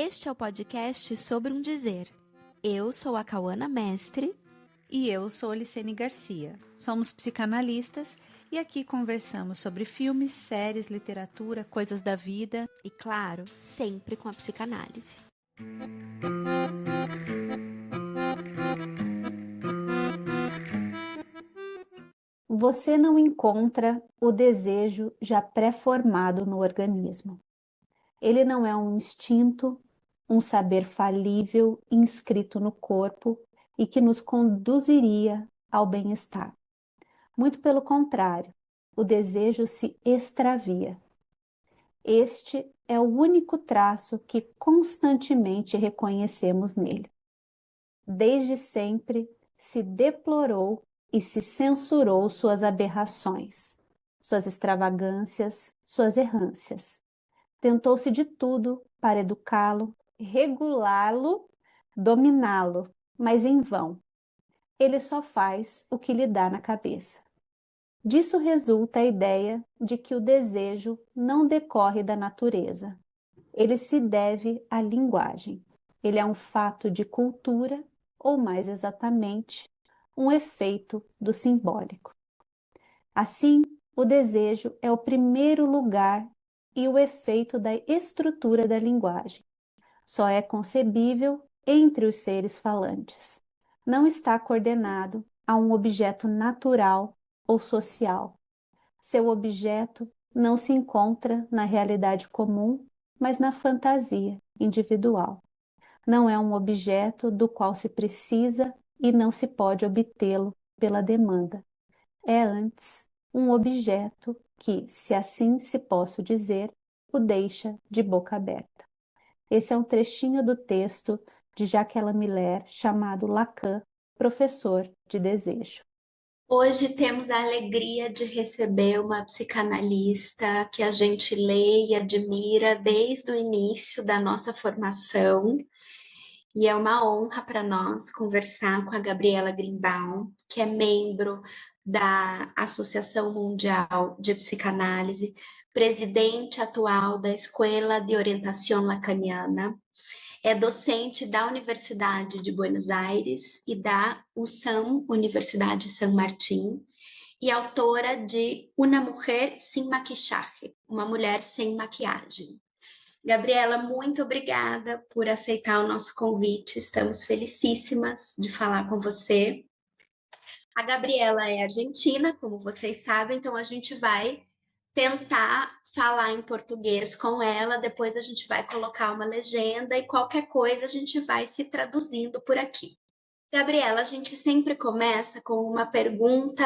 Este é o podcast Sobre um Dizer. Eu sou a Cauana Mestre. E eu sou a Licene Garcia. Somos psicanalistas e aqui conversamos sobre filmes, séries, literatura, coisas da vida. E claro, sempre com a psicanálise. Você não encontra o desejo já pré-formado no organismo. Ele não é um instinto, um saber falível inscrito no corpo e que nos conduziria ao bem-estar. Muito pelo contrário, o desejo se extravia. Este é o único traço que constantemente reconhecemos nele. Desde sempre se deplorou e se censurou suas aberrações, suas extravagâncias, suas errâncias. Tentou-se de tudo para educá-lo, regulá-lo, dominá-lo, mas em vão. Ele só faz o que lhe dá na cabeça. Disso resulta a ideia de que o desejo não decorre da natureza. Ele se deve à linguagem. Ele é um fato de cultura, ou mais exatamente, um efeito do simbólico. Assim, o desejo é o primeiro lugar e o efeito da estrutura da linguagem. Só é concebível entre os seres falantes. Não está coordenado a um objeto natural ou social. Seu objeto não se encontra na realidade comum, mas na fantasia individual. Não é um objeto do qual se precisa e não se pode obtê-lo pela demanda. É antes um objeto que, se assim se posso dizer, o deixa de boca aberta. Esse é um trechinho do texto de Jacques Miller chamado Lacan, professor de desejo. Hoje temos a alegria de receber uma psicanalista que a gente lê e admira desde o início da nossa formação. E é uma honra para nós conversar com a Gabriela Greenbaum, que é membro da Associação Mundial de Psicanálise, presidente atual da Escola de Orientação Lacaniana, é docente da Universidade de Buenos Aires e da USAM, Universidade San Martín, e autora de Una Mujer Sin Maquillaje, Uma Mulher Sem Maquiagem. Gabriela, muito obrigada por aceitar o nosso convite. Estamos felicíssimas de falar com você. A Gabriela é argentina, como vocês sabem, então a gente vai tentar falar em português com ela, depois a gente vai colocar uma legenda e qualquer coisa a gente vai se traduzindo por aqui. Gabriela, a gente sempre começa com uma pergunta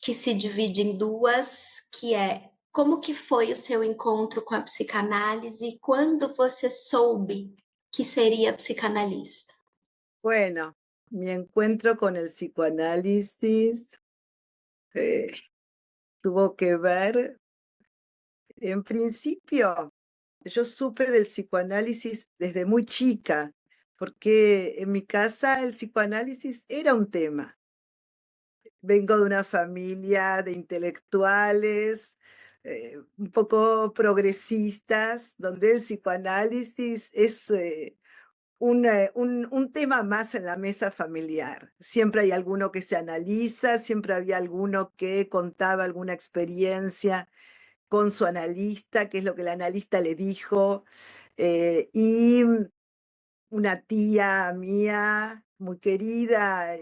que se divide em duas, que é: como que foi o seu encontro com a psicanálise e quando você soube que seria psicanalista? Bueno, mi encuentro con el psicoanálisis tuvo que ver, en principio, yo supe del psicoanálisis desde muy chica, porque en mi casa el psicoanálisis era un tema. Vengo de una familia de intelectuales, un poco progresistas, donde el psicoanálisis es un tema más en la mesa familiar. Siempre hay alguno que se analiza, siempre había alguno que contaba alguna experiencia con su analista, qué es lo que el analista le dijo. Y una tía mía muy querida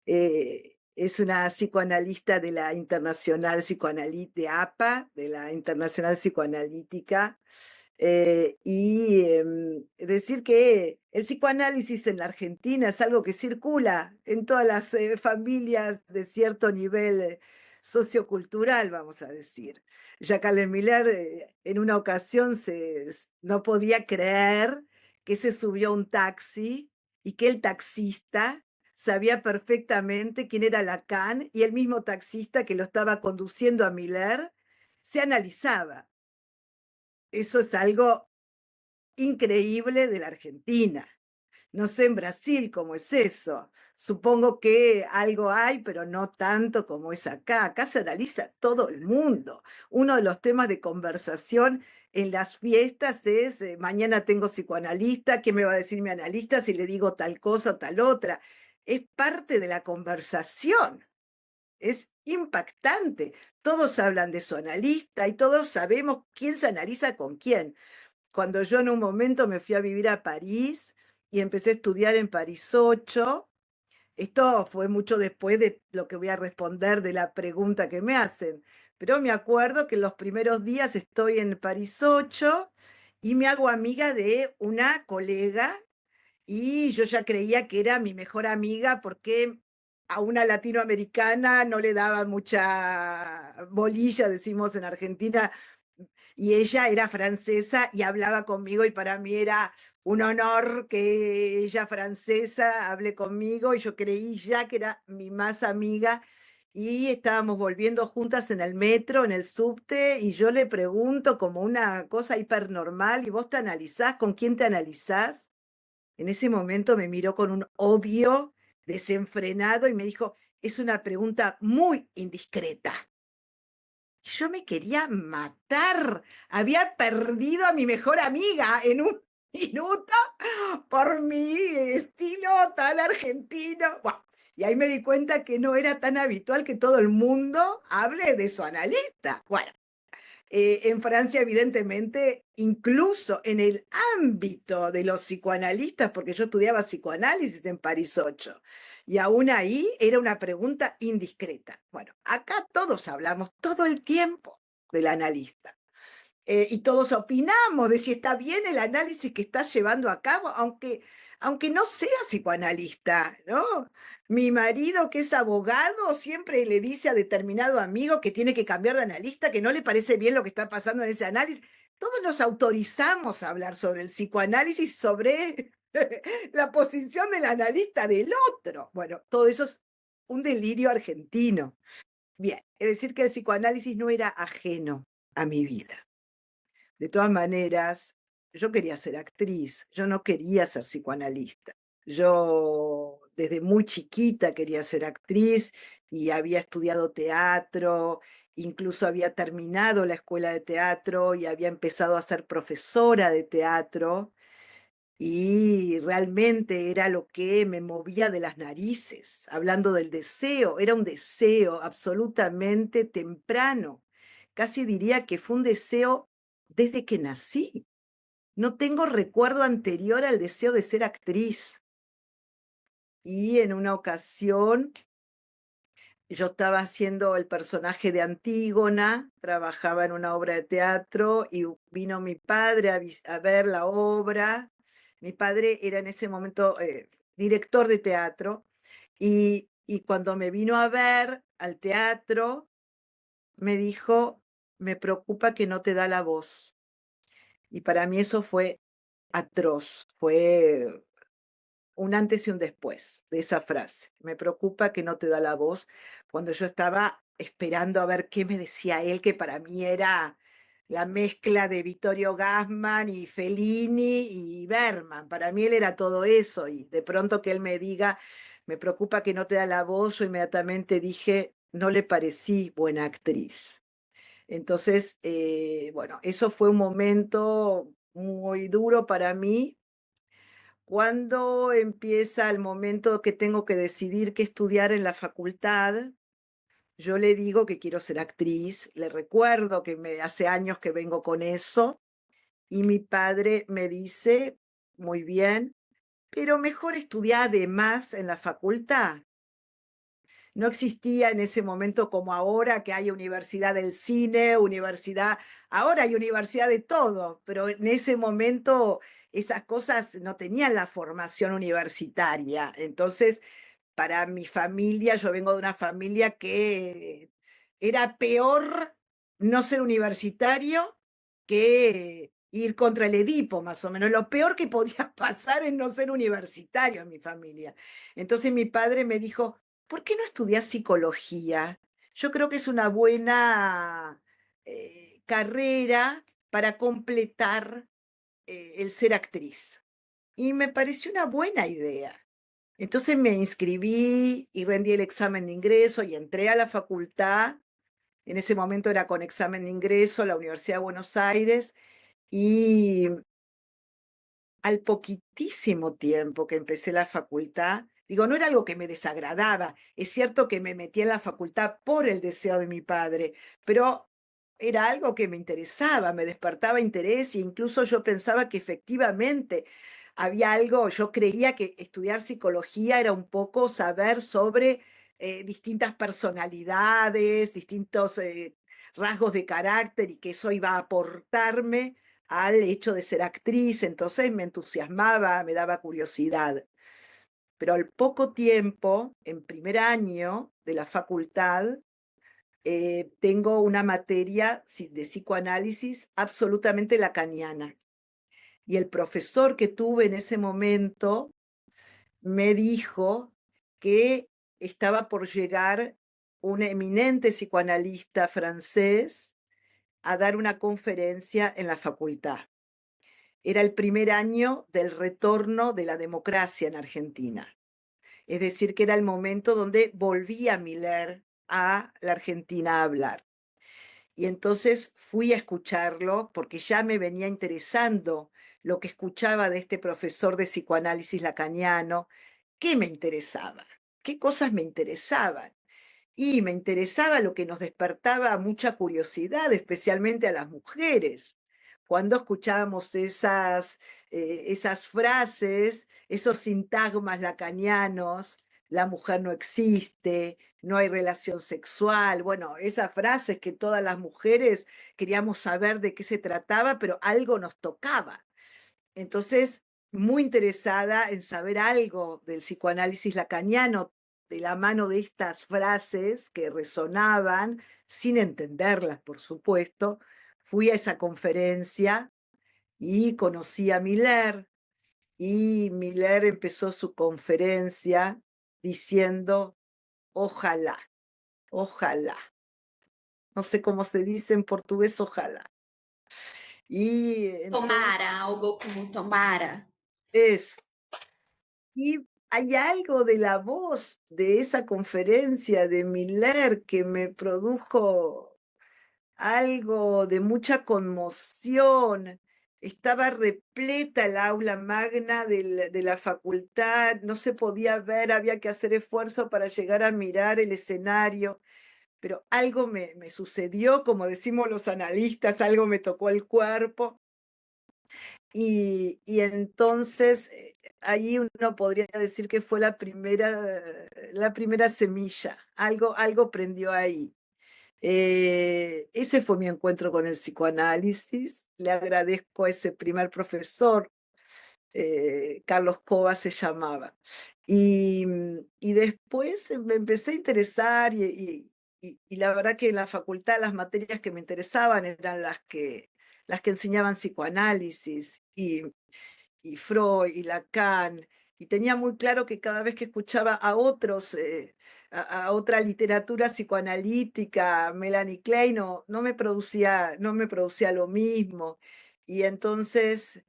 es una psicoanalista de la Internacional de APA, de la Internacional Psicoanalítica. Decir que el psicoanálisis en la Argentina es algo que circula en todas las familias de cierto nivel sociocultural, vamos a decir. Jacques Miller en una ocasión no podía creer que se subió a un taxi y que el taxista sabía perfectamente quién era Lacan y el mismo taxista que lo estaba conduciendo a Miller se analizaba. Eso es algo increíble de la Argentina. No sé en Brasil cómo es eso. Supongo que algo hay, pero no tanto como es acá. Acá se analiza todo el mundo. Uno de los temas de conversación en las fiestas es, mañana tengo psicoanalista, ¿qué me va a decir mi analista si le digo tal cosa o tal otra? Es parte de la conversación. Es impactante. Todos hablan de su analista y todos sabemos quién se analiza con quién. Cuando yo en un momento me fui a vivir a París y empecé a estudiar en París 8, esto fue mucho después de lo que voy a responder de la pregunta que me hacen, pero me acuerdo que en los primeros días estoy en París 8 y me hago amiga de una colega y yo ya creía que era mi mejor amiga porque a una latinoamericana no le daba mucha bolilla, decimos en Argentina, y ella era francesa y hablaba conmigo y para mí era un honor que ella francesa hable conmigo y yo creí ya que era mi más amiga y estábamos volviendo juntas en el metro, en el subte y yo le pregunto como una cosa hipernormal, ¿y vos te analizás? ¿Con quién te analizás? En ese momento me miró con un odio desenfrenado y me dijo, es una pregunta muy indiscreta. Yo me quería matar. Había perdido a mi mejor amiga en un minuto por mi estilo tan argentino. Buah, y ahí me di cuenta que no era tan habitual que todo el mundo hable de su analista. Bueno, en Francia, evidentemente, incluso en el ámbito de los psicoanalistas, porque yo estudiaba psicoanálisis en París 8, y aún ahí era una pregunta indiscreta. Bueno, acá todos hablamos todo el tiempo del analista. Y todos opinamos de si está bien el análisis que estás llevando a cabo, aunque no sea psicoanalista, ¿no? Mi marido, que es abogado, siempre le dice a determinado amigo que tiene que cambiar de analista, que no le parece bien lo que está pasando en ese análisis. Todos nos autorizamos a hablar sobre el psicoanálisis, sobre la posición del analista del otro. Bueno, todo eso es un delirio argentino. Bien, es decir, que el psicoanálisis no era ajeno a mi vida. De todas maneras, yo quería ser actriz, yo no quería ser psicoanalista. Yo desde muy chiquita quería ser actriz y había estudiado teatro, incluso había terminado la escuela de teatro y había empezado a ser profesora de teatro y realmente era lo que me movía de las narices, hablando del deseo, era un deseo absolutamente temprano, casi diría que fue un deseo desde que nací. No tengo recuerdo anterior al deseo de ser actriz. Y en una ocasión yo estaba haciendo el personaje de Antígona, trabajaba en una obra de teatro y vino mi padre a ver la obra. Mi padre era en ese momento director de teatro y cuando me vino a ver al teatro me dijo, me preocupa que no te da la voz. Y para mí eso fue atroz, fue un antes y un después de esa frase. Me preocupa que no te da la voz cuando yo estaba esperando a ver qué me decía él, que para mí era la mezcla de Vittorio Gassman y Fellini y Bergman. Para mí él era todo eso y de pronto que él me diga, me preocupa que no te da la voz, yo inmediatamente dije, no le parecí buena actriz. Entonces, bueno, eso fue un momento muy duro para mí. Cuando empieza el momento que tengo que decidir qué estudiar en la facultad, yo le digo que quiero ser actriz, le recuerdo que hace años que vengo con eso, y mi padre me dice, muy bien, pero mejor estudiar además en la facultad. No existía en ese momento como ahora que hay universidad del cine, universidad, ahora hay universidad de todo, pero en ese momento esas cosas no tenían la formación universitaria. Entonces, para mi familia, yo vengo de una familia que era peor no ser universitario que ir contra el Edipo, más o menos. Lo peor que podía pasar es no ser universitario en mi familia. Entonces mi padre me dijo, ¿por qué no estudias psicología? Yo creo que es una buena carrera para completar el ser actriz. y me pareció una buena idea. Entonces me inscribí y rendí el examen de ingreso y entré a la facultad. En ese momento era con examen de ingreso, la Universidad de Buenos Aires, y al poquitísimo tiempo que empecé la facultad, digo, no era algo que me desagradaba, es cierto que me metí en la facultad por el deseo de mi padre, pero era algo que me interesaba, me despertaba interés e incluso yo pensaba que efectivamente había algo, yo creía que estudiar psicología era un poco saber sobre distintas personalidades, distintos rasgos de carácter y que eso iba a aportarme al hecho de ser actriz, entonces me entusiasmaba, me daba curiosidad. Pero al poco tiempo, en primer año de la facultad, tengo una materia de psicoanálisis absolutamente lacaniana. Y el profesor que tuve en ese momento me dijo que estaba por llegar un eminente psicoanalista francés a dar una conferencia en la facultad. Era el primer año del retorno de la democracia en Argentina. Es decir, que era el momento donde volvía Miller a la Argentina a hablar. Y entonces fui a escucharlo porque ya me venía interesando lo que escuchaba de este profesor de psicoanálisis lacaniano. ¿Qué me interesaba? ¿Qué cosas me interesaban? Y me interesaba lo que nos despertaba mucha curiosidad, especialmente a las mujeres. Cuando escuchábamos esas frases, esos sintagmas lacanianos, la mujer no existe, no hay relación sexual, bueno, esas frases que todas las mujeres queríamos saber de qué se trataba, pero algo nos tocaba. Entonces, muy interesada en saber algo del psicoanálisis lacaniano de la mano de estas frases que resonaban, sin entenderlas, por supuesto, fui a esa conferencia y conocí a Miller, y Miller empezó su conferencia diciendo, ojalá, ojalá. No sé cómo se dice en portugués, ojalá. Y entonces Tomara, algo como tomara. es Y hay algo de la voz de esa conferencia de Miller que me produjo algo de mucha conmoción. Estaba repleta el aula magna de la facultad, no se podía ver, había que hacer esfuerzo para llegar a mirar el escenario, pero algo me sucedió, como decimos los analistas, algo me tocó el cuerpo. Y entonces ahí uno podría decir que fue la primera semilla, algo prendió ahí. Ese fue mi encuentro con el psicoanálisis. Le agradezco a ese primer profesor, Carlos Cova se llamaba. Y después me empecé a interesar y la verdad que en la facultad las materias que me interesaban eran las que enseñaban psicoanálisis y Freud y Lacan, y tenía muy claro que cada vez que escuchaba a otros, a otra literatura psicoanalítica, Melanie Klein, no me producía lo mismo. Y entonces,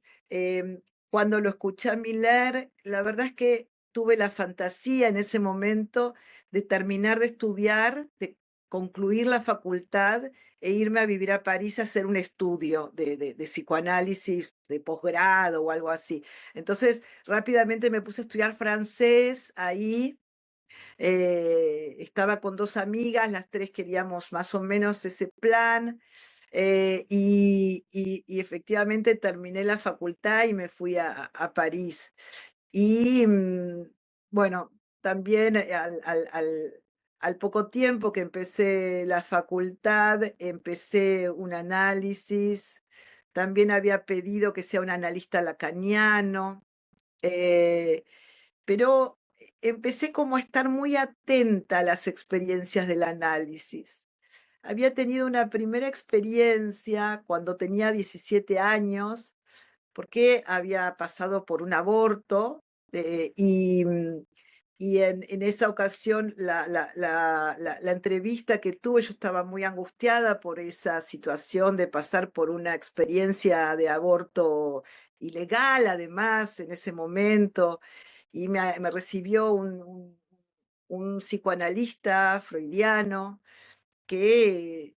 cuando lo escuché a Miller, la verdad es que tuve la fantasía en ese momento de terminar de estudiar, de concluir la facultad e irme a vivir a París a hacer un estudio de psicoanálisis de posgrado o algo así. Entonces, rápidamente me puse a estudiar francés ahí. Estaba con dos amigas, las tres queríamos más o menos ese plan. Y efectivamente terminé la facultad y me fui a París. Y bueno, también al poco tiempo que empecé la facultad, empecé un análisis. También había pedido que sea un analista lacaniano, pero empecé como a estar muy atenta a las experiencias del análisis. Había tenido una primera experiencia cuando tenía 17 años, porque había pasado por un aborto, y en esa ocasión la entrevista que tuve, yo estaba muy angustiada por esa situación de pasar por una experiencia de aborto ilegal además en ese momento, y me recibió un psicoanalista freudiano que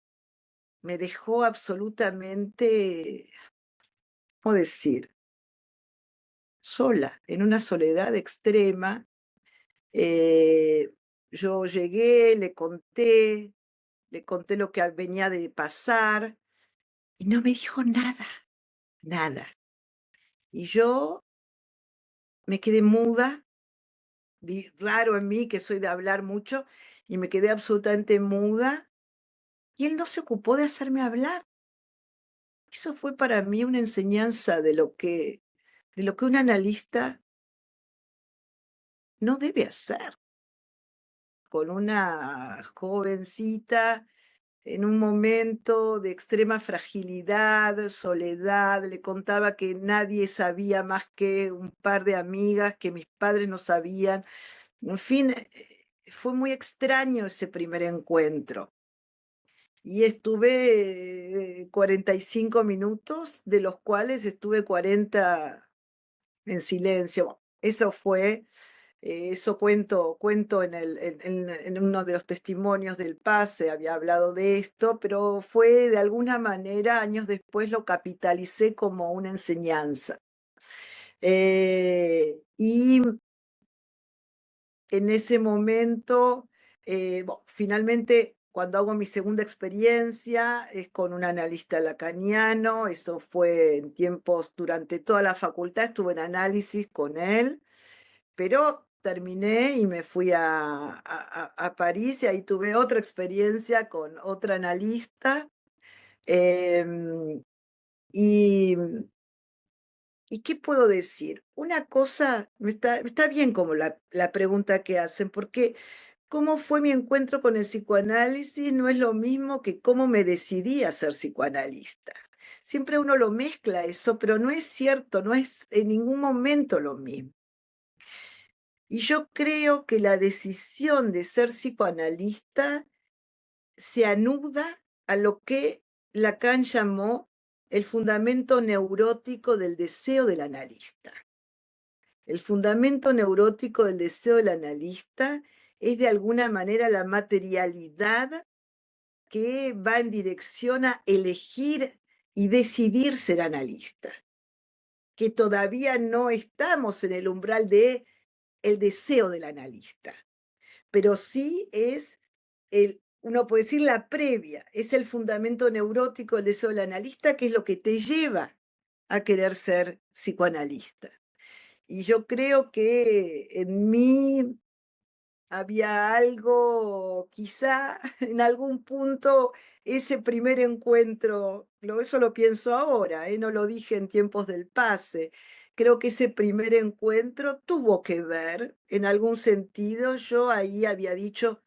me dejó absolutamente, ¿cómo decir?, sola, en una soledad extrema. Yo llegué, le conté lo que venía de pasar y no me dijo nada, nada. Y yo me quedé muda, raro en mí que soy de hablar mucho, y me quedé absolutamente muda y él no se ocupó de hacerme hablar. Eso fue para mí una enseñanza de lo que un analista no debe hacer con una jovencita en un momento de extrema fragilidad, soledad. Le contaba que nadie sabía más que un par de amigas, que mis padres no sabían. En fin, fue muy extraño ese primer encuentro. Y estuve 45 minutos, de los cuales estuve 40 en silencio. Bueno, eso fue, eso cuento en uno de los testimonios del pase, había hablado de esto, pero fue de alguna manera, años después lo capitalicé como una enseñanza. Y en ese momento, finalmente, cuando hago mi segunda experiencia, es con un analista lacaniano. Eso fue en tiempos, durante toda la facultad estuve en análisis con él, pero terminé y me fui a París, y ahí tuve otra experiencia con otra analista. em, y ¿Y qué puedo decir? Una cosa, está bien como la pregunta que hacen, porque cómo fue mi encuentro con el psicoanálisis no es lo mismo que cómo me decidí a ser psicoanalista. Siempre uno lo mezcla eso, pero no es cierto, no es en ningún momento lo mismo. Y yo creo que la decisión de ser psicoanalista se anuda a lo que Lacan llamó el fundamento neurótico del deseo del analista. El fundamento neurótico del deseo del analista es de alguna manera la materialidad que va en dirección a elegir y decidir ser analista, que todavía no estamos en el umbral de el deseo del analista, pero sí es uno puede decir la previa, es el fundamento neurótico del deseo del analista, que es lo que te lleva a querer ser psicoanalista. Y yo creo que en mí había algo, quizá en algún punto, ese primer encuentro, eso lo pienso ahora, no lo dije en tiempos del pase. Creo que ese primer encuentro tuvo que ver, en algún sentido, yo ahí había dicho,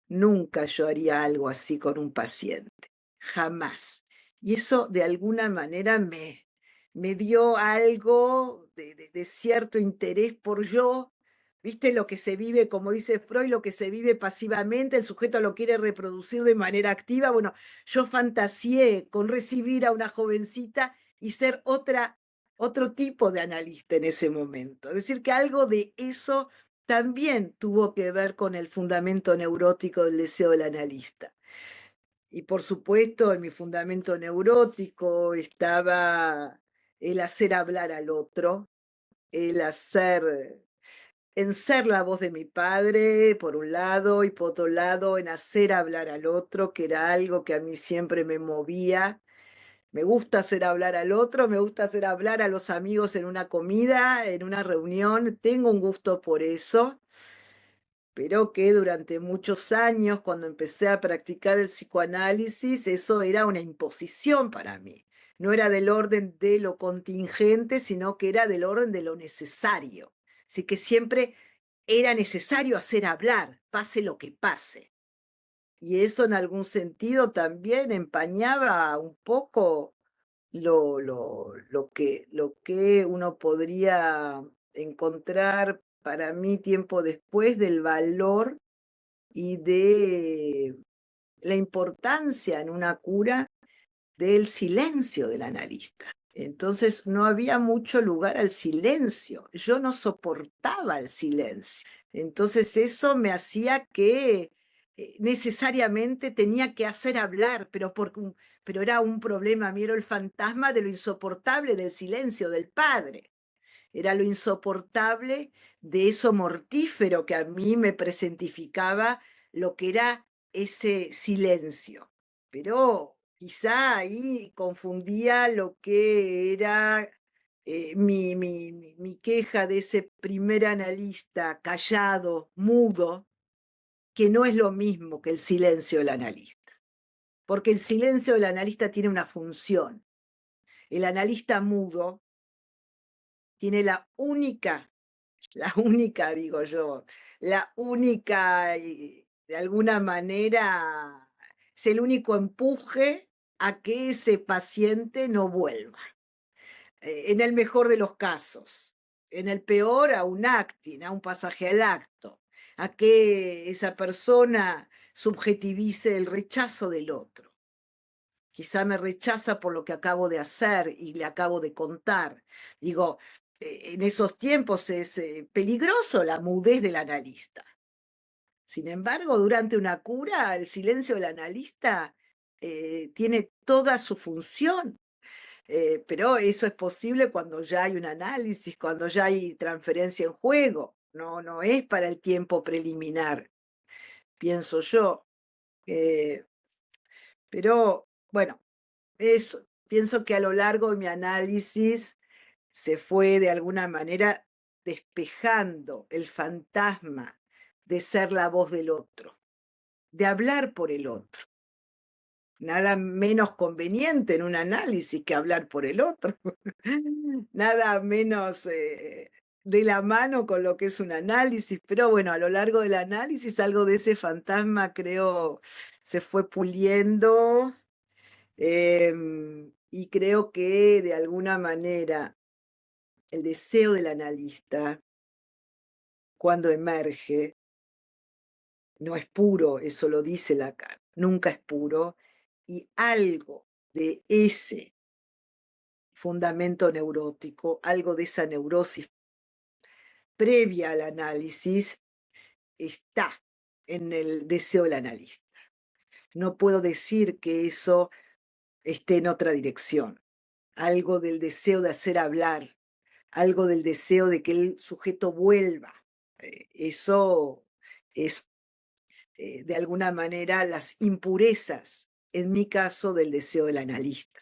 nunca yo haría algo así con un paciente, jamás. Y eso de alguna manera me dio algo de cierto interés por yo. ¿Viste lo que se vive, como dice Freud, lo que se vive pasivamente, el sujeto lo quiere reproducir de manera activa? Bueno, yo fantaseé con recibir a una jovencita y ser otro tipo de analista en ese momento. Es decir, que algo de eso también tuvo que ver con el fundamento neurótico del deseo del analista. Y por supuesto, en mi fundamento neurótico estaba el hacer hablar al otro, el en ser la voz de mi padre, por un lado, y por otro lado, en hacer hablar al otro, que era algo que a mí siempre me movía. Me gusta hacer hablar al otro, me gusta hacer hablar a los amigos en una comida, en una reunión, tengo un gusto por eso, pero que durante muchos años, cuando empecé a practicar el psicoanálisis, eso era una imposición para mí. No era del orden de lo contingente, sino que era del orden de lo necesario. Así que siempre era necesario hacer hablar, pase lo que pase. Y eso en algún sentido también empañaba un poco lo que uno podría encontrar para mí tiempo después del valor y de la importancia en una cura del silencio del analista. Entonces no había mucho lugar al silencio. Yo no soportaba el silencio. Entonces eso me hacía que necesariamente tenía que hacer hablar, pero era un problema. A mí era el fantasma de lo insoportable del silencio del padre. Era lo insoportable de eso mortífero que a mí me presentificaba lo que era ese silencio. Pero quizá ahí confundía lo que era mi queja de ese primer analista callado, mudo, que no es lo mismo que el silencio del analista. Porque el silencio del analista tiene una función. El analista mudo tiene digo yo, la única, de alguna manera, es el único empuje a que ese paciente no vuelva. En el mejor de los casos, en el peor a un acting, a un pasaje al acto, a que esa persona subjetivice el rechazo del otro. Quizá me rechaza por lo que acabo de hacer y le acabo de contar. Digo, en esos tiempos es peligroso la mudez del analista. Sin embargo, durante una cura, el silencio del analista tiene toda su función. Pero eso es posible cuando ya hay un análisis, cuando ya hay transferencia en juego. No es para el tiempo preliminar, pienso yo. Pero bueno, pienso que a lo largo de mi análisis se fue de alguna manera despejando el fantasma de ser la voz del otro, de hablar por el otro. Nada menos conveniente en un análisis que hablar por el otro. Nada menos de la mano con lo que es un análisis. Pero bueno, a lo largo del análisis algo de ese fantasma creo se fue puliendo. Y creo que de alguna manera el deseo del analista, cuando emerge, no es puro, eso lo dice Lacan, nunca es puro, y algo de ese fundamento neurótico, algo de esa neurosis previa al análisis, está en el deseo del analista. No puedo decir que eso esté en otra dirección. Algo del deseo de hacer hablar, algo del deseo de que el sujeto vuelva. Eso es, de alguna manera, las impurezas, en mi caso, del deseo del analista.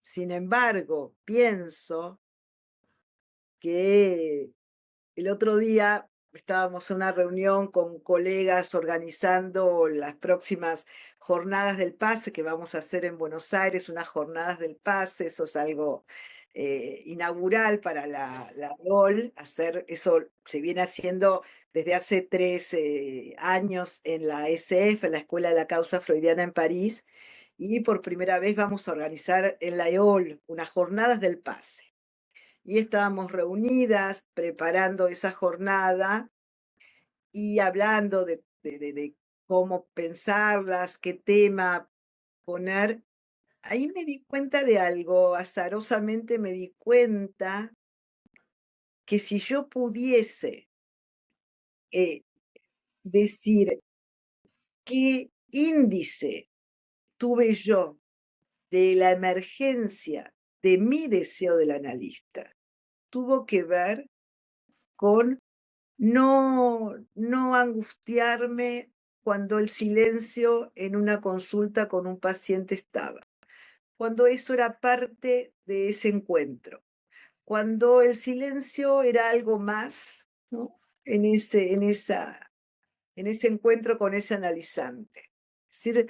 Sin embargo, pienso que el otro día estábamos en una reunión con colegas organizando las próximas jornadas del pase que vamos a hacer en Buenos Aires, unas jornadas del pase, eso es algo inaugural para la ROL, hacer eso se viene haciendo desde hace 3 años en la SF, en la Escuela de la Causa Freudiana en París, y por primera vez vamos a organizar en la EOL unas jornadas del pase. Y estábamos reunidas preparando esa jornada y hablando de cómo pensarlas, qué tema poner. Ahí me di cuenta de algo, azarosamente me di cuenta que si yo pudiese decir qué índice tuve yo de la emergencia de mi deseo del analista, tuvo que ver con no angustiarme cuando el silencio en una consulta con un paciente estaba, cuando eso era parte de ese encuentro, cuando el silencio era algo más, ¿no? En ese encuentro con ese analizante. Es decir,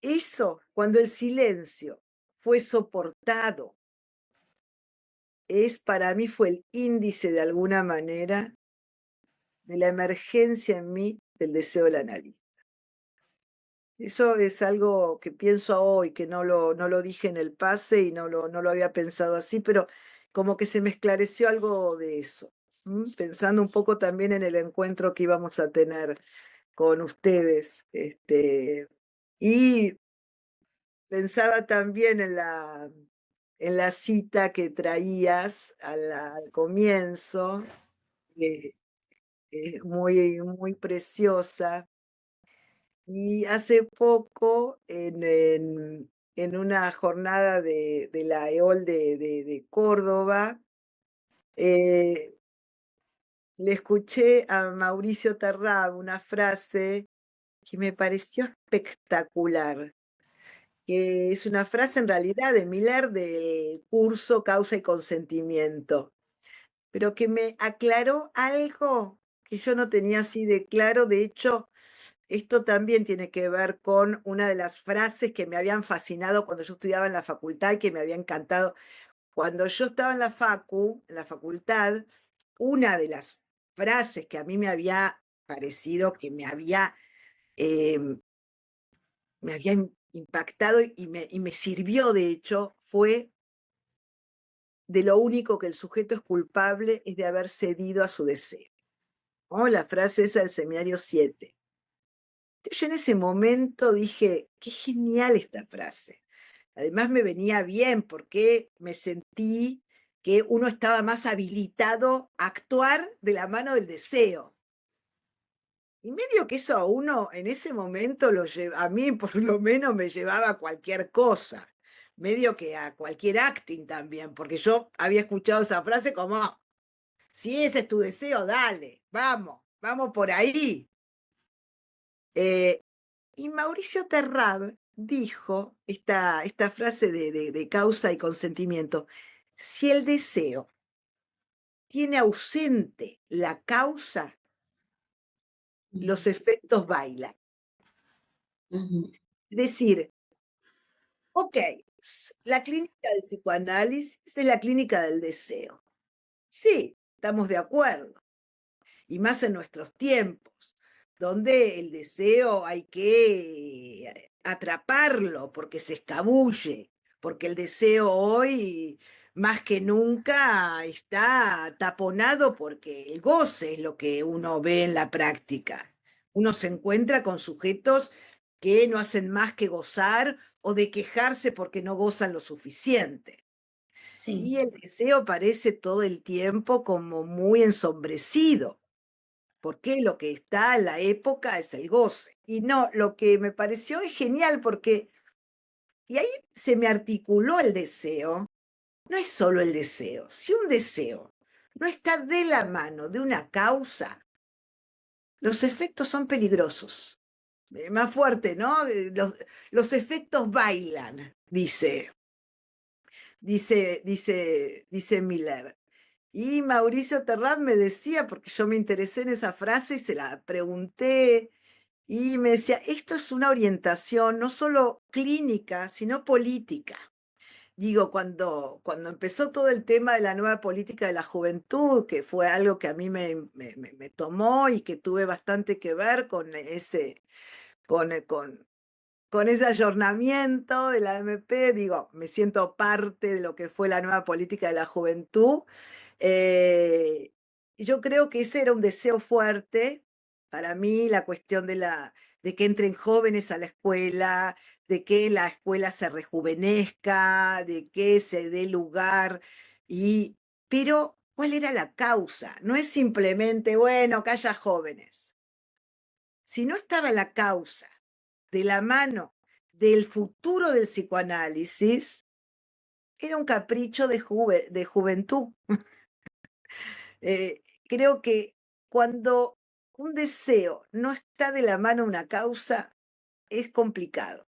eso, cuando el silencio fue soportado, para mí fue el índice de alguna manera de la emergencia en mí del deseo del analista. Eso es algo que pienso hoy, que no lo dije en el pase y no lo había pensado así, pero como que se me esclareció algo de eso. Pensando un poco también en el encuentro que íbamos a tener con ustedes. Y pensaba también en en la cita que traías al comienzo, que es muy preciosa. Y hace poco, en una jornada de la EOL de Córdoba, eh, le escuché a Mauricio Terrab una frase que me pareció espectacular, que es una frase en realidad de Miller del curso Causa y Consentimiento, pero que me aclaró algo que yo no tenía así de claro. De hecho, esto también tiene que ver con una de las frases que me habían fascinado cuando yo estudiaba en la facultad y que me había encantado. Cuando yo estaba en la en la facultad, una de las frases que a mí me había parecido que em, me había impactado y me sirvió, de hecho, fue: de lo único que el sujeto es culpable es de haber cedido a su deseo. ¿No? La frase esa del seminario 7. Yo en ese momento dije, qué genial esta frase. Además me venía bien porque me sentí que uno estaba más habilitado a actuar de la mano del deseo. Y medio que eso a uno en ese momento a mí por lo menos me llevaba a cualquier cosa, medio que a cualquier acting también, porque yo había escuchado esa frase como, si ese es tu deseo, dale, vamos por ahí. Eh, y Mauricio Terrab dijo esta frase de causa y consentimiento: si el deseo tiene ausente la causa, los efectos bailan. Es decir, ok, la clínica del psicoanálisis es la clínica del deseo. Sí, estamos de acuerdo. Y más en nuestros tiempos, donde el deseo hay que atraparlo porque se escabulle, porque el deseo hoy más que nunca está taponado porque el goce es lo que uno ve en la práctica. Uno se encuentra con sujetos que no hacen más que gozar o de quejarse porque no gozan lo suficiente. Y el deseo parece todo el tiempo como muy ensombrecido, porque lo que está en la época es el goce. Y no, lo que me pareció es genial porque, y ahí se me articuló el deseo, no es solo el deseo. Si un deseo no está de la mano de una causa, los efectos son peligrosos. Más fuerte, ¿no? Los efectos bailan, dice Miller. Y Mauricio Terrán me decía, porque yo me interesé en esa frase y se la pregunté, y me decía, esto es una orientación no solo clínica, sino política. Digo, cuando empezó todo el tema de la nueva política de la juventud, que fue algo que a mí me tomó y que tuve bastante que ver con con ese ayornamiento de la MP, digo, me siento parte de lo que fue la nueva política de la juventud. Yo creo que ese era un deseo fuerte para mí, la cuestión de que entren jóvenes a la escuela, de que la escuela se rejuvenezca, de que se dé lugar. Pero, ¿cuál era la causa? No es simplemente, bueno, que haya jóvenes. Si no estaba la causa de la mano del futuro del psicoanálisis, era un capricho de juventud. Creo que cuando un deseo no está de la mano de una causa, es complicado.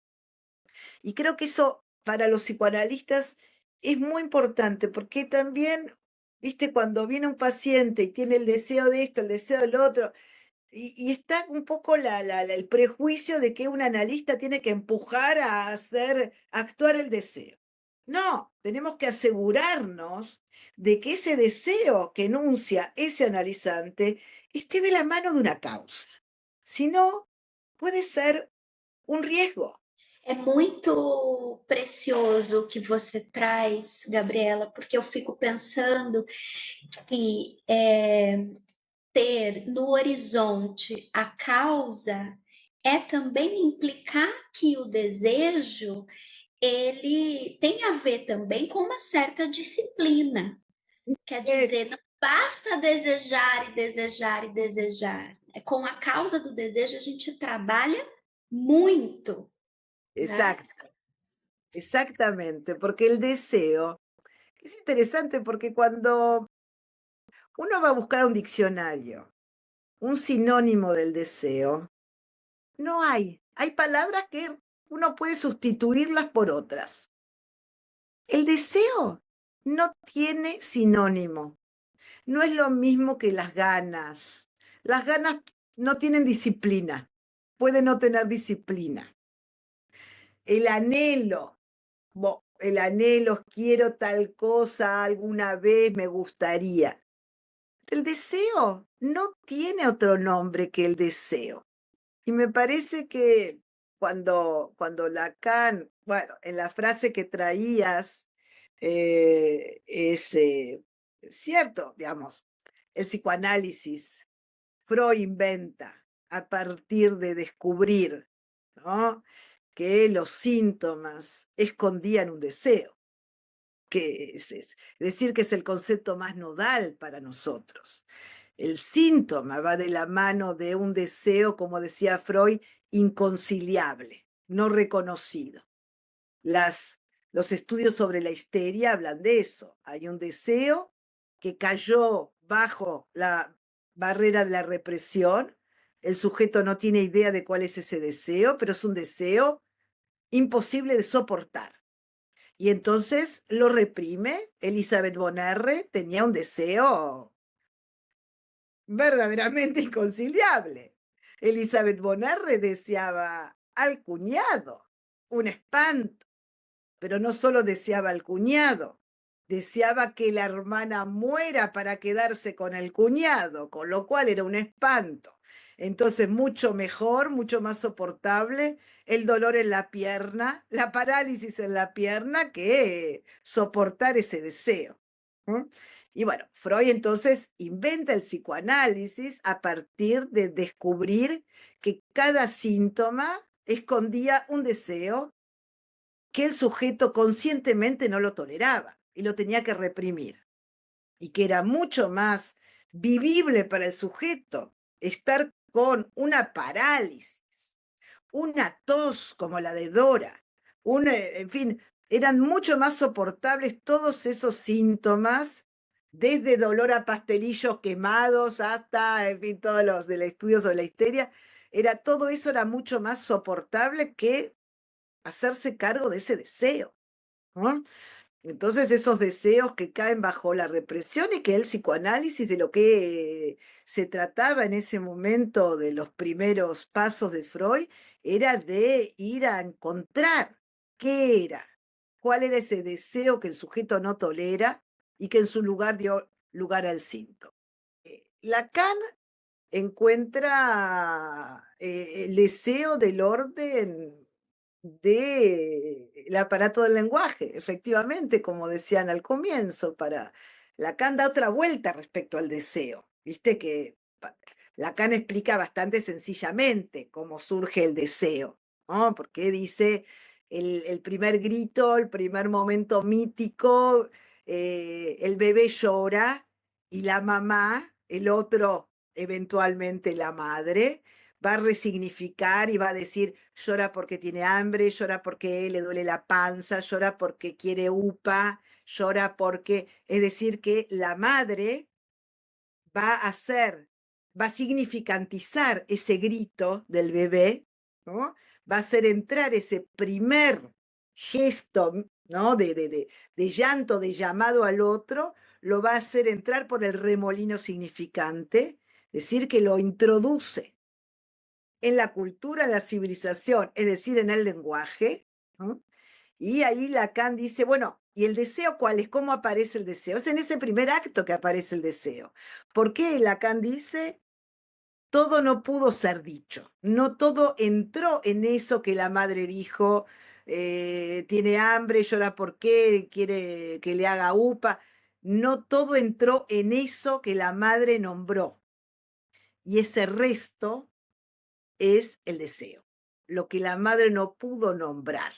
Y creo que eso para los psicoanalistas es muy importante, porque también, viste, cuando viene un paciente y tiene el deseo de esto, el deseo del otro, y está un poco el prejuicio de que un analista tiene que empujar a hacer actuar el deseo. No, tenemos que asegurarnos de que ese deseo que enuncia ese analizante esté de la mano de una causa. Si no, puede ser un riesgo. É muito precioso o que você traz, Gabriela, porque eu fico pensando que ter no horizonte a causa é também implicar que o desejo ele tem a ver também com uma certa disciplina. Quer dizer, não basta desejar e desejar e desejar. Com a causa do desejo a gente trabalha muito, né? Exacto, exactamente, porque el deseo es interesante porque cuando uno va a buscar un diccionario, un sinónimo del deseo, no hay. Hay palabras que uno puede sustituirlas por otras. El deseo no tiene sinónimo. No es lo mismo que las ganas. Las ganas no tienen disciplina. Pueden no tener disciplina. El anhelo, el anhelo, quiero tal cosa, alguna vez me gustaría. El deseo no tiene otro nombre que el deseo. Y me parece que cuando Lacan, bueno, en la frase que traías, es cierto, digamos, el psicoanálisis, Freud inventa a partir de descubrir, ¿no?, que los síntomas escondían un deseo, que es decir, que es el concepto más nodal para nosotros. El síntoma va de la mano de un deseo, como decía Freud, inconciliable, no reconocido. Los estudios sobre la histeria hablan de eso. Hay un deseo que cayó bajo la barrera de la represión. El sujeto no tiene idea de cuál es ese deseo, pero es un deseo imposible de soportar. Y entonces lo reprime. Elizabeth Bonarre tenía un deseo verdaderamente inconciliable. Elizabeth Bonarre deseaba al cuñado, un espanto, pero no solo deseaba al cuñado, deseaba que la hermana muera para quedarse con el cuñado, con lo cual era un espanto. Entonces, mucho mejor, mucho más soportable el dolor en la pierna, la parálisis en la pierna, que soportar ese deseo. Y bueno, Freud entonces inventa el psicoanálisis a partir de descubrir que cada síntoma escondía un deseo que el sujeto conscientemente no lo toleraba y lo tenía que reprimir, y que era mucho más vivible para el sujeto estar con una parálisis, una tos como la de Dora, en fin, eran mucho más soportables todos esos síntomas, desde dolor a pastelillos quemados hasta, en fin, todos los del estudio sobre la histeria, todo eso era mucho más soportable que hacerse cargo de ese deseo, ¿no? Entonces, esos deseos que caen bajo la represión, y que el psicoanálisis, de lo que se trataba en ese momento de los primeros pasos de Freud, era de ir a encontrar qué era, cuál era ese deseo que el sujeto no tolera y que en su lugar dio lugar al síntoma. Lacan encuentra el deseo del orden del aparato del lenguaje, efectivamente, como decían al comienzo. Para Lacan da otra vuelta respecto al deseo. Viste que Lacan explica bastante sencillamente cómo surge el deseo, ¿no? Porque dice el primer grito, el primer momento mítico, el bebé llora y la mamá, el otro, eventualmente la madre, va a resignificar y va a decir: llora porque tiene hambre, llora porque le duele la panza, llora porque quiere upa, llora porque... Es decir, que la madre va a hacer, va a significantizar ese grito del bebé, ¿no? Va a hacer entrar ese primer gesto, ¿no?, de llanto, de llamado al otro, lo va a hacer entrar por el remolino significante, es decir, que lo introduce en la cultura, en la civilización, es decir, en el lenguaje, ¿no? Y ahí Lacan dice, bueno, ¿y el deseo cuál es? ¿Cómo aparece el deseo? Es en ese primer acto que aparece el deseo. ¿Por qué Lacan dice? Todo no pudo ser dicho, no todo entró en eso que la madre dijo, tiene hambre, llora porque quiere que le haga upa. No todo entró en eso que la madre nombró. Y ese resto es el deseo, lo que la madre no pudo nombrar.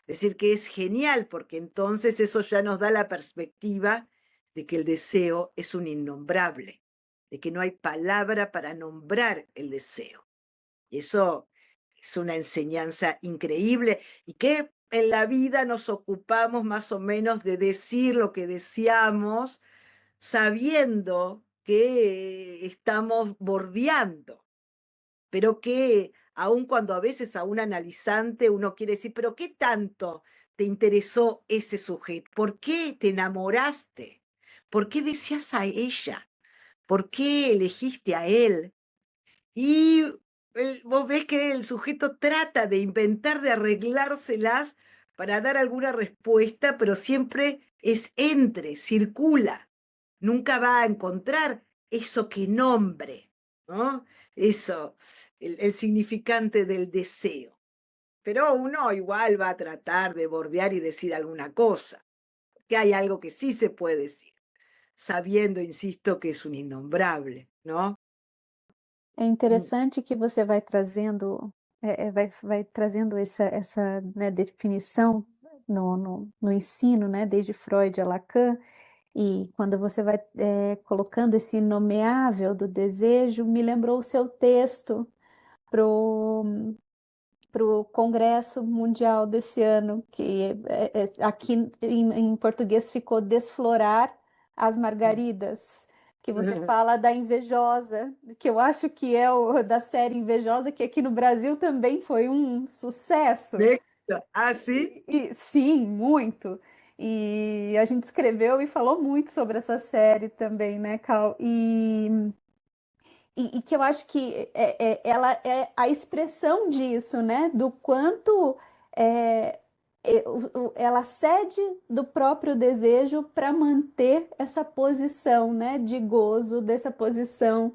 Es decir, que es genial, porque entonces eso ya nos da la perspectiva de que el deseo es un innombrable, de que no hay palabra para nombrar el deseo. Y eso es una enseñanza increíble y que en la vida nos ocupamos más o menos de decir lo que deseamos, sabiendo que estamos bordeando, pero que aun cuando a veces a un analizante uno quiere decir, pero ¿qué tanto te interesó ese sujeto? ¿Por qué te enamoraste? ¿Por qué deseas a ella? ¿Por qué elegiste a él? Y vos ves que el sujeto trata de inventar, de arreglárselas para dar alguna respuesta, pero siempre es entre, circula. Nunca va a encontrar eso que nombre, ¿no? Eso, el significante del deseo. Pero uno igual va a tratar de bordear y decir alguna cosa, que hay algo que sí se puede decir, sabiendo, insisto, que es un innombrable, ¿no? É interessante que você vai trazendo, vai trazendo essa, né, definição no ensino, né, desde Freud a Lacan, e quando você vai, colocando esse nomeável do desejo, me lembrou o seu texto para o Congresso Mundial desse ano, que aqui em português ficou Desflorar as Margaridas, que você fala da invejosa, que eu acho que é o da série Invejosa, que aqui no Brasil também foi um sucesso. Ah, sim? Sim, muito. E a gente escreveu e falou muito sobre essa série também, né, Cal? E que eu acho que ela é a expressão disso, né? Do quanto é, ela cede do próprio desejo para manter essa posição, né? De gozo, dessa posição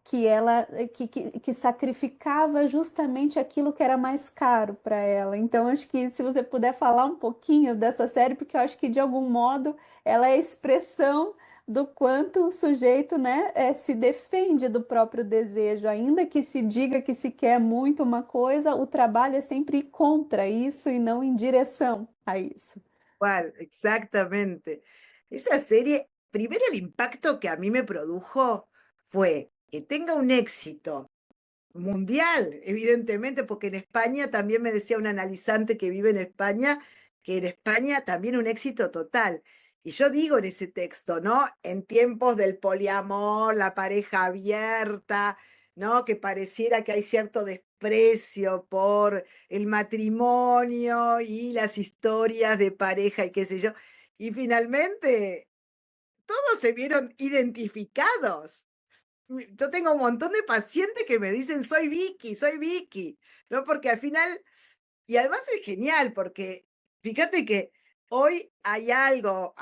que ela que sacrificava justamente aquilo que era mais caro para ela. Então, acho que se você puder falar um pouquinho dessa série, porque eu acho que de algum modo ela é a expressão do quanto o sujeito, né, se defende do próprio desejo, ainda que se diga que se quer muito uma coisa, o trabalho é sempre ir contra isso e não em direção a isso. Cual, exactamente. Esa serie, primero el impacto que a mí me produjo fue que tenga un éxito mundial, evidentemente, porque en España también me decía un analizante que vive en España, que en España también un éxito total. Y yo digo en ese texto, ¿no? En tiempos del poliamor, la pareja abierta, ¿no? Que pareciera que hay cierto desprecio por el matrimonio y las historias de pareja y qué sé yo. Y finalmente todos se vieron identificados. Yo tengo un montón de pacientes que me dicen, soy Vicky, ¿no? Porque al final, y además es genial, porque fíjate que hoy hay algo,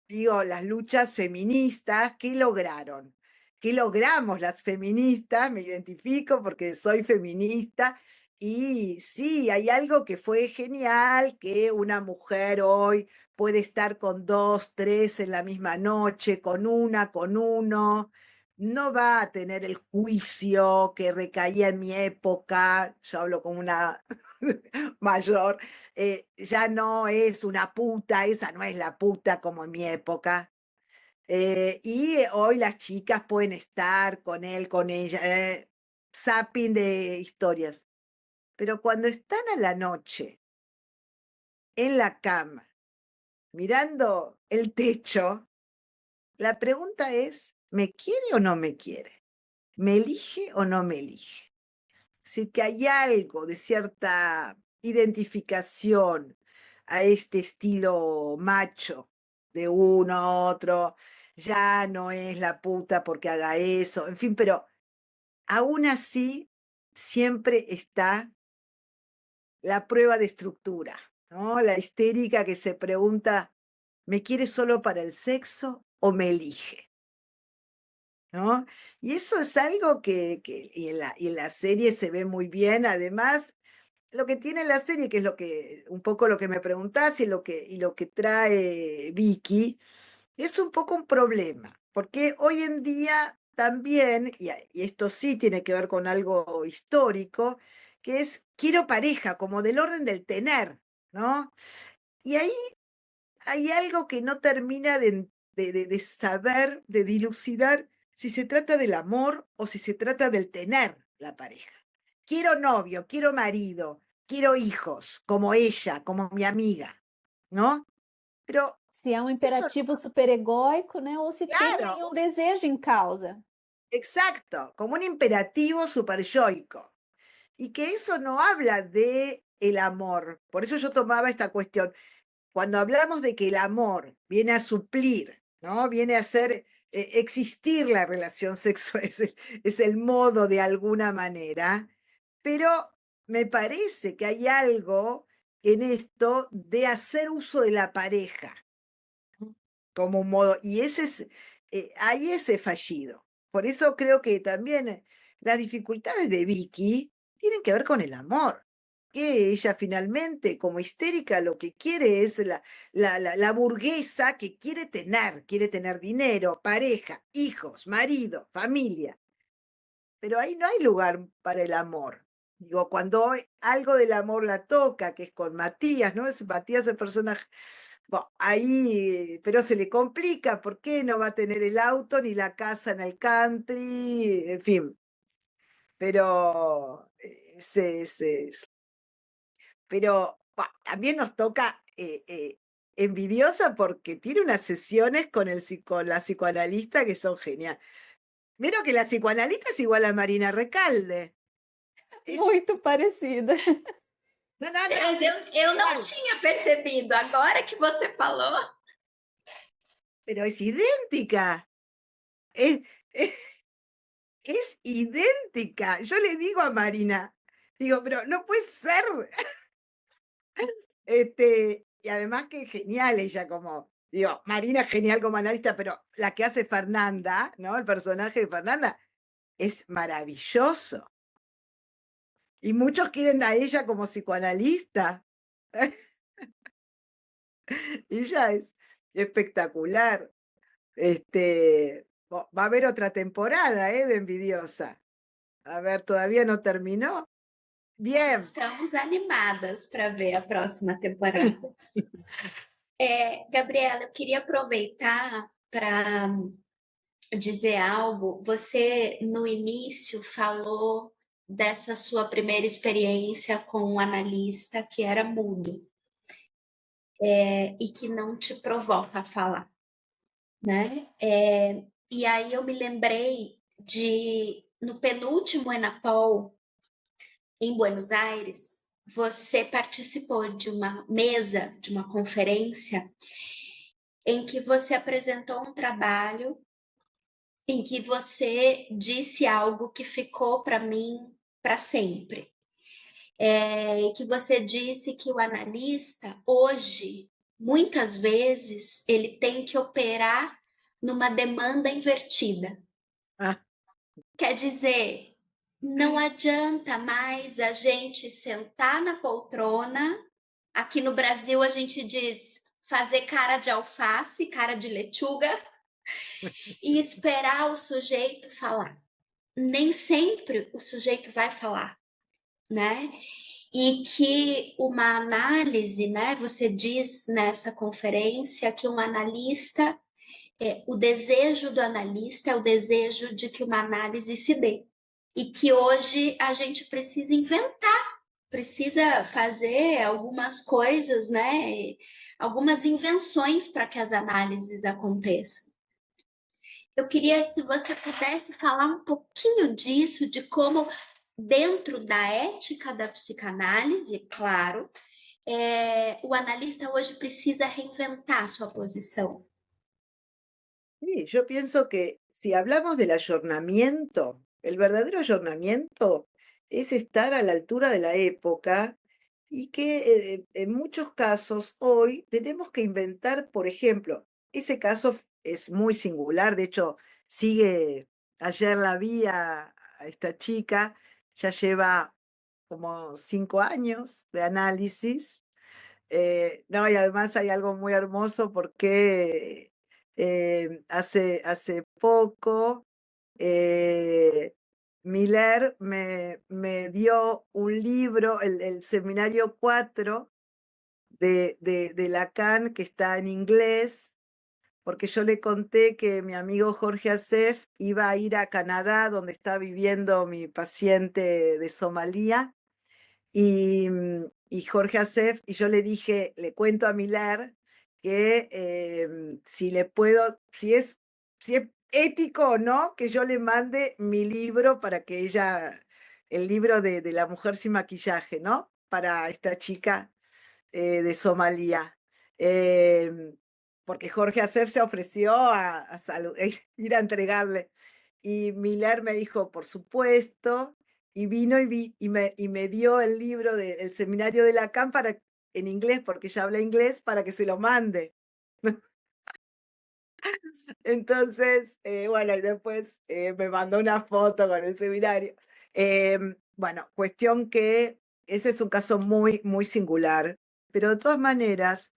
digo, las luchas feministas, ¿qué lograron? ¿Qué logramos las feministas? Me identifico porque soy feminista. Y sí, hay algo que fue genial, que una mujer hoy puede estar con dos, tres en la misma noche, con una, con uno. No va a tener el juicio que recaía en mi época. Yo hablo como una mayor, ya no es una puta, esa no es la puta como en mi época. Y hoy las chicas pueden estar con él, con ella, zapping de historias. Pero cuando están a la noche, en la cama, mirando el techo, la pregunta es, ¿me quiere o no me quiere? ¿Me elige o no me elige? Es decir, que hay algo de cierta identificación a este estilo macho de uno a otro, ya no es la puta porque haga eso, en fin, pero aún así siempre está la prueba de estructura, ¿no? La histérica que se pregunta, ¿me quiere solo para el sexo o me elige? ¿No? Y eso es algo y en la serie se ve muy bien, además lo que tiene la serie, que es lo que, un poco lo que me preguntás y lo que trae Vicky, es un poco un problema, porque hoy en día también, y esto sí tiene que ver con algo histórico, que es quiero pareja, como del orden del tener, ¿no? Y ahí hay algo que no termina de saber, de dilucidar si se trata del amor o si se trata del tener la pareja. Quiero novio, quiero marido, quiero hijos, como ella, como mi amiga, ¿no? Pero Se é um eso, imperativo superegóico, né? Ou se tem claro, aí um desejo em causa. exacto, como un imperativo superyoico. Y que eso no habla de el amor. Por eso yo tomaba esta cuestión. Cuando hablamos de que el amor viene a suplir, ¿no? Viene a hacer existir la relación sexual, es el modo de alguna manera, pero me parece que hay algo en esto de hacer uso de la pareja como un modo, y ese es, hay ese fallido. Por eso creo que también las dificultades de Vicky tienen que ver con el amor, que ella finalmente, como histérica, lo que quiere es la burguesa que quiere tener dinero, pareja, hijos, marido, familia, pero ahí no hay lugar para el amor. Digo, cuando algo del amor la toca, que es con Matías, ¿no? Matías el personaje, bueno, ahí, pero se le complica, ¿por qué no va a tener el auto ni la casa en el country? En fin, pero, pero también nos toca envidiosa porque tiene unas sesiones con la psicoanalista que son geniales. Vieron que la psicoanalista es igual a Marina Recalde. Es, Muito parecida. no, no, no, Mas eu não tinha percebido, agora que você falou. pero es idéntica. Es, es- es idéntica. Yo le digo a Marina, digo, pero no puede ser. Y además que genial ella como, digo, Marina es genial como analista, pero la que hace Fernanda, ¿no? El personaje de Fernanda es maravilloso. Y muchos quieren a ella como psicoanalista. Ella es espectacular. Va a haber otra temporada, de Envidiosa. A ver, todavía no terminó. Bien. Nós estamos animadas para ver a próxima temporada. Gabriela, eu queria aproveitar para dizer algo. Você, no início, falou dessa sua primeira experiência com um analista que era mudo, e que não te provoca a falar, né? E aí eu me lembrei de, no penúltimo Enapol, em Buenos Aires, você participou de uma mesa, de uma conferência, em que você apresentou um trabalho em que você disse algo que ficou para mim para sempre. E que você disse que o analista, hoje, muitas vezes, ele tem que operar numa demanda invertida. Ah, Quer dizer, não adianta mais a gente sentar na poltrona. Aqui no Brasil a gente diz fazer cara de alface, cara de lechuga, e esperar o sujeito falar. Nem sempre o sujeito vai falar, né? E que uma análise, né? Você diz nessa conferência que um analista, o desejo do analista é o desejo de que uma análise se dê. E que hoje a gente precisa inventar, precisa fazer algumas coisas, né? Algumas invenções para que as análises aconteçam. Eu queria, se você pudesse falar um pouquinho disso, de como, dentro da ética da psicanálise, claro, o analista hoje precisa reinventar sua posição. sí, yo pienso que si hablamos del ayornamiento, el verdadero ayornamiento es estar a la altura de la época y que en muchos casos hoy tenemos que inventar, por ejemplo, ese caso es muy singular, de hecho, sigue, ayer la vi a esta chica, ya lleva como 5 años de análisis. No, y además hay algo muy hermoso porque hace poco Miller me dio un libro, el seminario 4 de Lacan que está en inglés, porque yo le conté que mi amigo Jorge Asef iba a ir a Canadá, donde está viviendo mi paciente de Somalia, y Jorge Asef, y yo le dije, le cuento a Miller que si es ético o no, que yo le mande mi libro para que ella, el libro de la mujer sin maquillaje, ¿no? Para esta chica de Somalia. Em, Porque Jorge Asef se ofreció ir a entregarle. Y Miller me dijo, por supuesto, y vino y me dio el libro del seminario de Lacan en inglés, porque ella habla inglés, para que se lo mande. Entonces, bueno, y después me mandó una foto con el seminario. Bueno, cuestión que ese es un caso muy, muy singular, pero de todas maneras,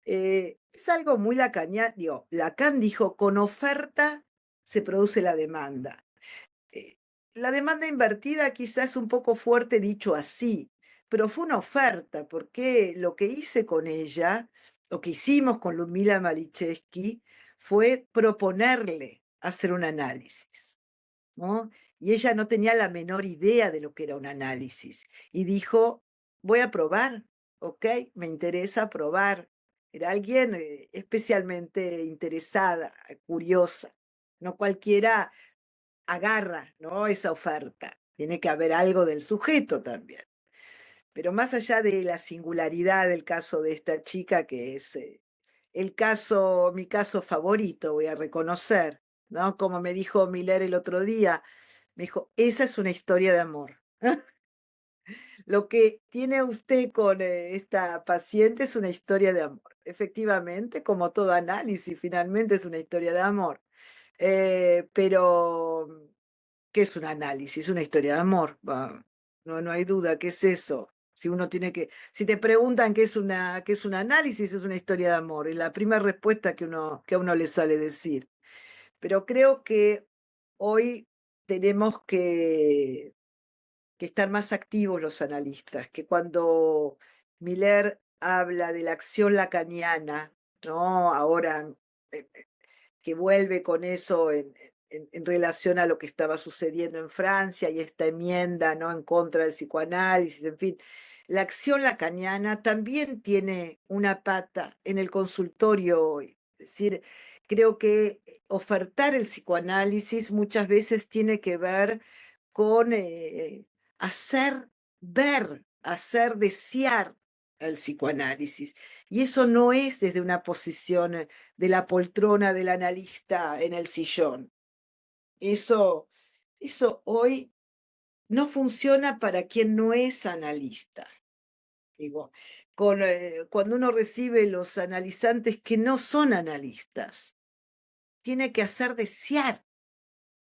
es algo muy lacaniano. Digo, Lacan dijo, con oferta se produce la demanda. Eh, la demanda invertida quizás es un poco fuerte dicho así, pero fue una oferta, porque lo que hice con ella, lo que hicimos con Ludmila Malichevsky, fue proponerle hacer un análisis, ¿no? Y ella no tenía la menor idea de lo que era un análisis. Y dijo, voy a probar, ¿ok? Me interesa probar. Era alguien especialmente interesada, curiosa. No cualquiera agarra, ¿no? Esa oferta. Tiene que haber algo del sujeto también. Pero más allá de la singularidad del caso de esta chica, que es mi caso favorito, voy a reconocer, ¿no? Como me dijo Miller el otro día, me dijo, esa es una historia de amor. Lo que tiene usted con esta paciente es una historia de amor. Efectivamente, como todo análisis, finalmente es una historia de amor. Pero ¿qué es un análisis? Una historia de amor. No, no hay duda, ¿qué es eso? Si te preguntan qué es un análisis, es una historia de amor. Es la primera respuesta que a uno le sale decir. Pero creo que hoy tenemos que estar más activos los analistas, que cuando Miller habla de la acción lacaniana, ¿no? Ahora que vuelve con eso en relación a lo que estaba sucediendo en Francia y esta enmienda, ¿no? En contra del psicoanálisis, en fin. La acción lacaniana también tiene una pata en el consultorio hoy. Es decir, creo que ofertar el psicoanálisis muchas veces tiene que ver con hacer ver, hacer desear el psicoanálisis. Y eso no es desde una posición de la poltrona del analista en el sillón. Eso, eso hoy no funciona para quien no es analista. Digo, cuando uno recibe los analizantes que no son analistas, tiene que hacer desear,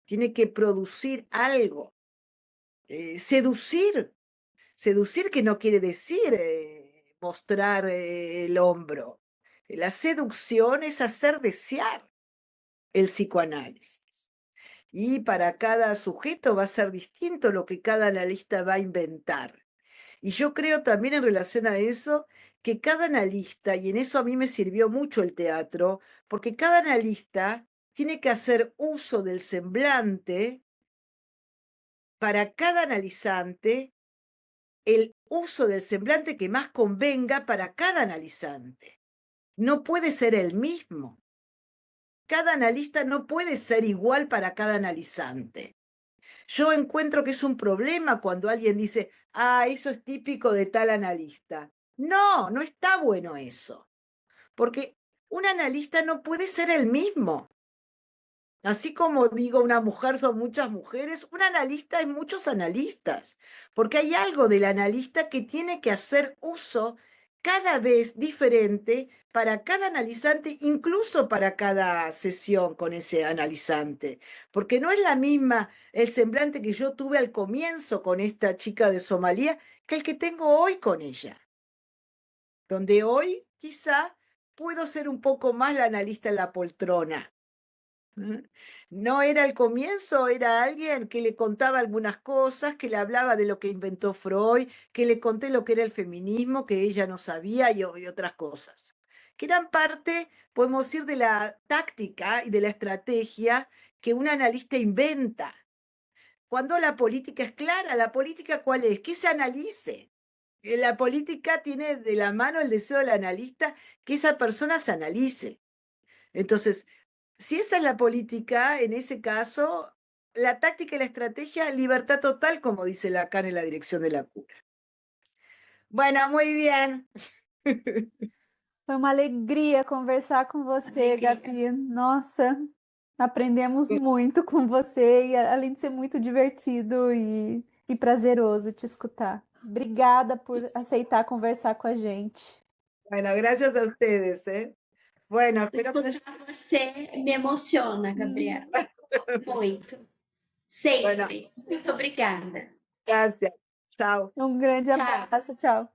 tiene que producir algo, seducir. Seducir que no quiere decir mostrar el hombro. La seducción es hacer desear el psicoanálisis. Y para cada sujeto va a ser distinto lo que cada analista va a inventar. Y yo creo también en relación a eso que cada analista, y en eso a mí me sirvió mucho el teatro, porque cada analista tiene que hacer uso del semblante para cada analizante, el uso del semblante que más convenga para cada analizante. No puede ser el mismo. Cada analista no puede ser igual para cada analizante. Yo encuentro que es un problema cuando alguien dice, eso es típico de tal analista. No, no está bueno eso. Porque un analista no puede ser el mismo. Así como digo, una mujer son muchas mujeres, un analista es muchos analistas, porque hay algo del analista que tiene que hacer uso cada vez diferente para cada analizante, incluso para cada sesión con ese analizante, porque no es la misma el semblante que yo tuve al comienzo con esta chica de Somalia que el que tengo hoy con ella, donde hoy quizá puedo ser un poco más la analista en la poltrona. No era al comienzo, era alguien que le contaba algunas cosas, que le hablaba de lo que inventó Freud, que le conté lo que era el feminismo, que ella no sabía y otras cosas, que eran parte, podemos decir, de la táctica y de la estrategia que un analista inventa. Cuando la política es clara, ¿la política cuál es? Que se analice. La política tiene de la mano el deseo del analista que esa persona se analice. Entonces, si esa es la política, en ese caso, la táctica y la estrategia, libertad total, como dice Lacan en La dirección de la cura. Bueno, muy bien. Foi uma alegria conversar com você, Alegria. Gabi. Nossa, aprendemos muito com você e além de ser muito divertido e prazeroso te escutar. Obrigada por aceitar conversar com a gente. Bueno, gracias a ustedes, ¿eh? Bueno, espero que... Escutar você me emociona, Gabriela. Muito. Sempre. Muito obrigada. Gracias. Chao. Um grande Tchau. abraço, tchau.